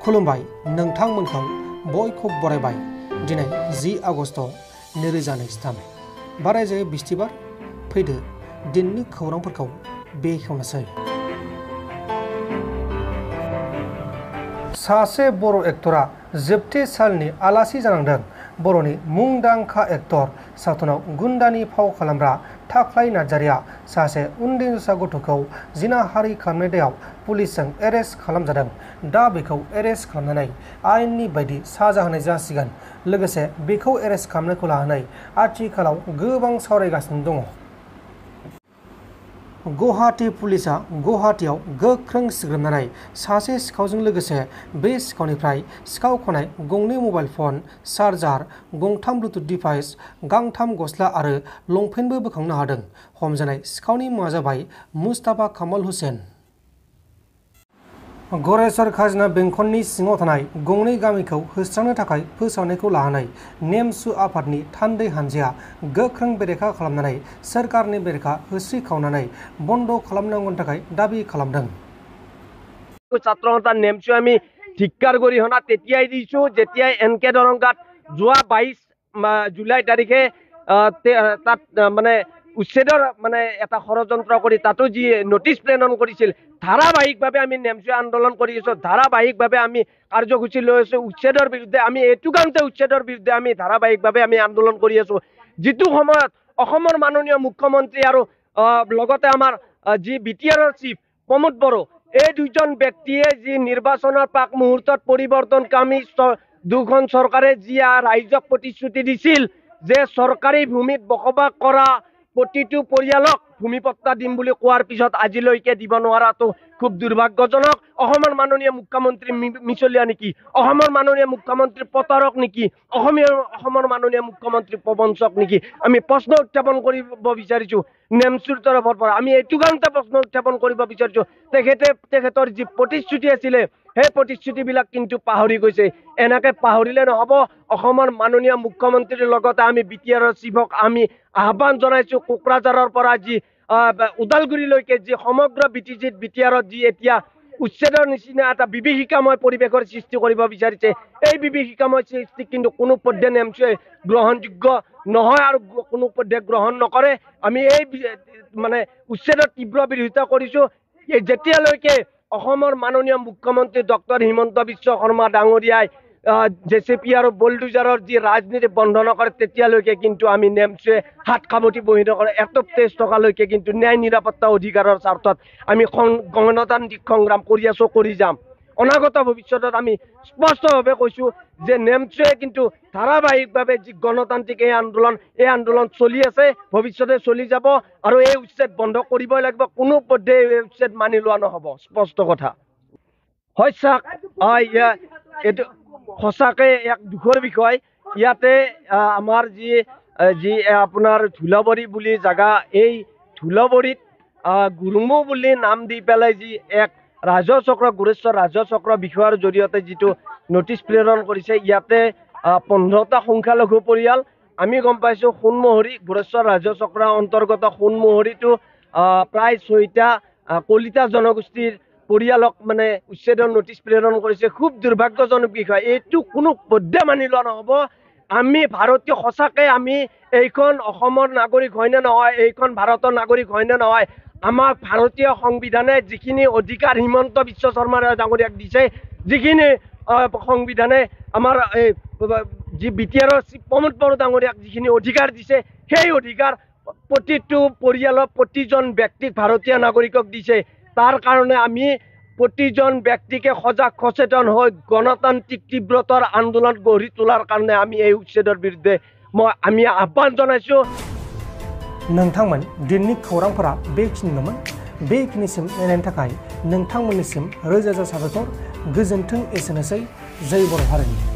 खुलुमबाय नोंथांमोनखौ बयखौ बरायबाय दिनै 10 आगस्ट 2023 बारायजायो बिस्थिबार फैदो दिननि खौरांफोरखौ बेखेवनोसै। सासे बर' एक्टरा जोबथे सालनि आलासि जानांदों। बर'नि मुंदांखा एक्टर सावथुनाव गुन्दानि फाव खालामग्रा थाख्लाय नार्जारिया सासे उन्दैसा गथ'खौ जिनाहारि खालामनाय दायाव पुलिसजों एरेस्ट खालामजादों। दा बेखौ एरेस्ट खालामनानै आयेननि बायदि साजा होनाय जासिगोन। लोगोसे बेखौ एरेस्ट खालामनायखौ लानानै आथिखालाव गोबां सावरायगासिनो दङ। गुवाहाटी पुलिसा गुवाहाटीआव गोख्रों सिग्रोमनानै सासे सिखावजों लोगोसे बे सिखावनिफ्राय सिखाव खनाय गंनै मबाइल फन, चार्जार, गंथाम ब्लुटुथ डिभाइस, गांथाम गस्ला आरो लंपेन्टबो बोखांनो हादों। हमजानाय सिखावनि मुङा जाबाय मुस्ताफा कामाल हुसैन। गरेस्वर खाजोना बेंखननि सिङाव थानाय गंनै गामिखौ होस्रांनो थाखाय फोसावनायखौ लानानै नेमसु आफादनि थान्दै हानजाया गोख्रों बेरेखा खालामनानै सोरखारनि बेरेखा होस्रिखावनानै बन्द खालामनांगौनि थाखाय दाबि खालामदों। ছাত্ৰ সন্থাৰ নেমচু আমি ধিক্কাৰ গৰিহণা তেতিয়াই দিছো যেতিয়াই এনকে দৰংগাত যোৱা 22 জুলাই তাৰিখে তাত মানে উচ্ছেদৰ মানে এটা ষড়যন্ত্ৰ কৰি তাতো যি নোটিছ প্ৰেৰণ কৰিছিল ধাৰাবাহিকভাৱে আমি নেমচু আন্দোলন কৰি আছো। ধাৰাবাহিকভাৱে আমি কাৰ্যসূচী লৈ আছো উচ্ছেদৰ বিৰুদ্ধে। আমি এইটো কাৰণতে উচ্ছেদৰ বিৰুদ্ধে আমি ধাৰাবাহিকভাৱে আমি আন্দোলন কৰি আছো। যিটো সময়ত অসমৰ মাননীয় মুখ্যমন্ত্ৰী আৰু লগতে আমাৰ যি বিটিআৰৰ চিফ প্ৰমোদ বড়ো এই দুজন ব্যক্তিয়ে যি নিৰ্বাচনৰ প্ৰাক মুহূৰ্তত পৰিৱৰ্তনকামী দুখন চৰকাৰে যি ৰাইজক প্ৰতিশ্ৰুতি দিছিল যে চৰকাৰী ভূমিত বসবাস কৰা প্ৰতিটো পৰিয়ালক ভূমিপট্টা দিম বুলি কোৱাৰ পিছত আজিলৈকে দিব নোৱাৰাটো খুব দুৰ্ভাগ্যজনক। অসমৰ মাননীয় মুখ্যমন্ত্ৰী মিছলীয়া নেকি? অসমৰ মাননীয় মুখ্যমন্ত্ৰী প্ৰতাৰক নেকি? অসমৰ মাননীয় মুখ্যমন্ত্ৰী প্ৰবঞ্চক নেকি? আমি প্ৰশ্ন উত্থাপন কৰিব বিচাৰিছো নেমচুৰ তৰফৰ পৰা। আমি এইটো কাৰণতে প্ৰশ্ন উত্থাপন কৰিব বিচাৰিছো তেখেতৰ যি প্ৰতিশ্ৰুতি আছিলে সেই প্ৰতিশ্ৰুতিবিলাক কিন্তু পাহৰি গৈছে। এনেকে পাহৰিলে নহব। অসমৰ মাননীয় মুখ্যমন্ত্ৰীৰ লগতে আমি বিটিআৰৰ চিফক আমি আহ্বান জনাইছো কোকৰাঝাৰৰ পৰা যি ওদালগুৰিলৈকে যি সমগ্ৰ বিটিআৰত যি এতিয়া উচ্ছেদৰ নিচিনা এটা বিভীষিকাময় পৰিৱেশৰ সৃষ্টি কৰিব বিচাৰিছে এই বিভীষিকাময় সৃষ্টি কিন্তু কোনো পধ্যে নেমচুৱে গ্ৰহণযোগ্য নহয় আৰু কোনো পধ্যে গ্ৰহণ নকৰে। আমি এই মানে উচ্ছেদৰ তীব্ৰ বিৰোধিতা কৰিছো। যেতিয়ালৈকে অসমৰ মাননীয় মুখ্যমন্ত্ৰী ডক্টৰ হিমন্ত বিশ্ব শৰ্মা ডাঙৰীয়াই জেচিপি আৰু বুলডোজাৰৰ যি ৰাজনীতি বন্ধ নকৰে তেতিয়ালৈকে কিন্তু আমি নেমচুৱে হাত খাবতি বহি নকৰে। এটপ তেজ টকালৈকে কিন্তু ন্যায় নিৰাপত্তা অধিকাৰৰ স্বাৰ্থত আমি গণতান্ত্ৰিক সংগ্ৰাম কৰি আছো, কৰি যাম। অনাগত ভৱিষ্যতত আমি স্পষ্টভাৱে কৈছো যে নেমচুৱে কিন্তু ধাৰাবাহিকভাৱে যি গণতান্ত্ৰিক এই আন্দোলন চলি আছে, ভৱিষ্যতে চলি যাব আৰু এই উচ্ছেদ বন্ধ কৰিবই লাগিব। কোনো পধ্যে এই উচ্ছেদ মানি লোৱা নহব। স্পষ্ট কথা। এইটো সঁচাকৈ এক দুখৰ বিষয়। ইয়াতে আমাৰ যি আপোনাৰ ধুলাবৰী বুলি জাগা, এই ধুলাবৰীত গুৰুমু বুলি নাম দি পেলাই যি এক ৰাজহ চক্ৰ গোৰেশ্বৰ ৰাজহ চক্ৰ বিষয়ৰ জৰিয়তে যিটো নটিচ প্ৰেৰণ কৰিছে ইয়াতে 15টা সংখ্যালঘু পৰিয়াল আমি গম পাইছো। সোণমোহৰি গোৰেশ্বৰ ৰাজহ চক্ৰৰ অন্তৰ্গত সোণমোহৰিটো প্ৰায় 6টা কলিতা জনগোষ্ঠীৰ পৰিয়ালক মানে উচ্ছেদৰ নটিচ প্ৰেৰণ কৰিছে। খুব দুৰ্ভাগ্যজনক বিষয়। এইটো কোনো পধ্যে মানি লোৱা নহব। আমি ভাৰতীয় সঁচাকে আমি এইখন অসমৰ নাগৰিক হয়নে নহয়, এইখন ভাৰতৰ নাগৰিক হয়নে নহয়, আমাক ভাৰতীয় সংবিধানে যিখিনি অধিকাৰ হিমন্ত বিশ্ব শৰ্মা ডাঙৰীয়াক দিছে, যিখিনি সংবিধানে আমাৰ যি বিটিআৰৰ প্ৰমোদ বড়ো ডাঙৰীয়াক যিখিনি অধিকাৰ দিছে সেই অধিকাৰ প্ৰতিটো পৰিয়ালৰ প্ৰতিজন ব্যক্তিক ভাৰতীয় নাগৰিকক দিছে। তাৰ কাৰণে আমি প্ৰতিজন ব্যক্তিকে সজাগ সচেতন হৈ গণতান্ত্ৰিক তীব্ৰতাৰ আন্দোলন গঢ়ি তোলাৰ কাৰণে আমি এই উচ্ছেদৰ বিৰুদ্ধে আমি আহ্বান জনাইছো। नोंथांमोन दिननि खौरांफोरा बेखिनिल'मोन। बेखिनिसिम नायनायनि थाखाय नोंथांमोननिसिम रोजा रोजा साबायखर। गोजोन्थों। एसेनोसै। जय बर' हारिनि।